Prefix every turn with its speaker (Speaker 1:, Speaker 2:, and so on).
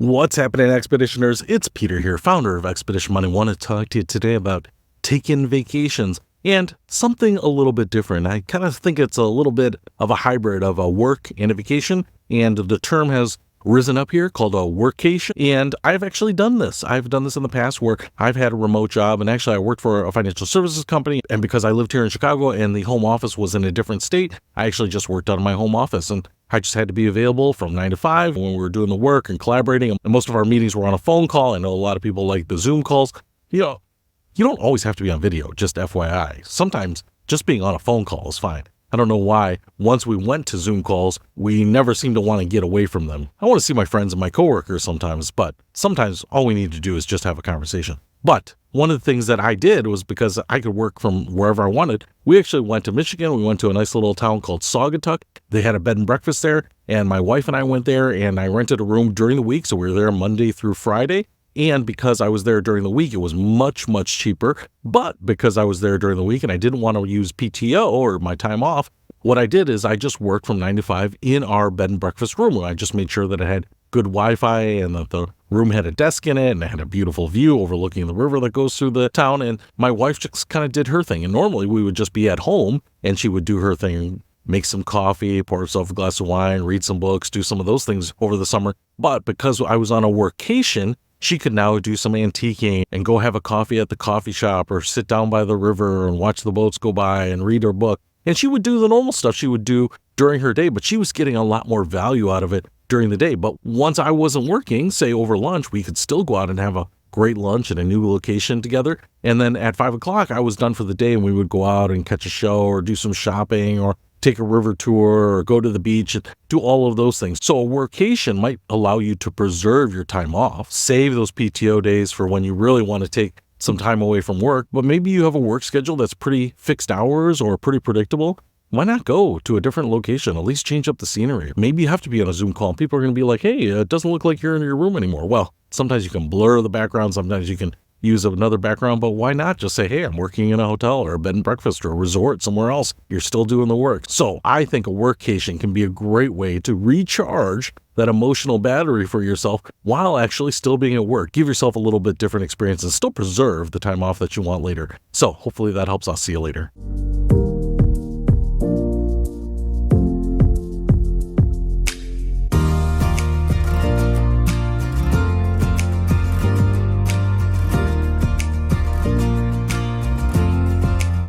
Speaker 1: What's happening, Expeditioners? It's Peter here, founder of Expedition Money. I want to talk to you today about taking vacations and something a little bit different. I kind of think it's a little bit of a hybrid of a work and a vacation, and the term has risen up here called a workcation, and I've actually done this. I've done this in the past where I've had a remote job, and actually I worked for a financial services company, and because I lived here in Chicago and the home office was in a different state, I actually just worked out of my home office, and I just had to be available from 9 to 5 when we were doing the work and collaborating, and most of our meetings were on a phone call. I know a lot of people like the Zoom calls. You don't always have to be on video, just FYI. Sometimes just being on a phone call is fine. I don't know why, once we went to Zoom calls, we never seem to want to get away from them. I want to see my friends and my coworkers sometimes, but sometimes all we need to do is just have a conversation. But one of the things that I did was, because I could work from wherever I wanted, we actually went to Michigan. We went to a nice little town called Saugatuck. They had a bed and breakfast there, and my wife and I went there, and I rented a room during the week, so we were there Monday through Friday. And because I was there during the week, it was much, much cheaper. But because I was there during the week and I didn't want to use PTO or my time off, what I did is I just worked from 9 to 5 in our bed and breakfast room. I just made sure that it had good Wi-Fi and that the room had a desk in it and it had a beautiful view overlooking the river that goes through the town. And my wife just kind of did her thing. And normally we would just be at home and she would do her thing, make some coffee, pour herself a glass of wine, read some books, do some of those things over the summer. But because I was on a workcation, she could now do some antiquing and go have a coffee at the coffee shop or sit down by the river and watch the boats go by and read her book. And she would do the normal stuff she would do during her day, but she was getting a lot more value out of it during the day. But once I wasn't working, say over lunch, we could still go out and have a great lunch at a new location together. And then at 5 o'clock, I was done for the day and we would go out and catch a show or do some shopping or take a river tour or go to the beach and do all of those things. So a workation might allow you to preserve your time off, save those PTO days for when you really want to take some time away from work, but maybe you have a work schedule that's pretty fixed hours or pretty predictable. Why not go to a different location? At least change up the scenery. Maybe you have to be on a Zoom call and people are going to be like, hey, it doesn't look like you're in your room anymore. Well, sometimes you can blur the background. Sometimes you can use another background, but why not just say, hey, I'm working in a hotel or a bed and breakfast or a resort somewhere else. You're still doing the work. So I think a workcation can be a great way to recharge that emotional battery for yourself while actually still being at work. Give yourself a little bit different experience and still preserve the time off that you want later. So hopefully that helps. I'll see you later.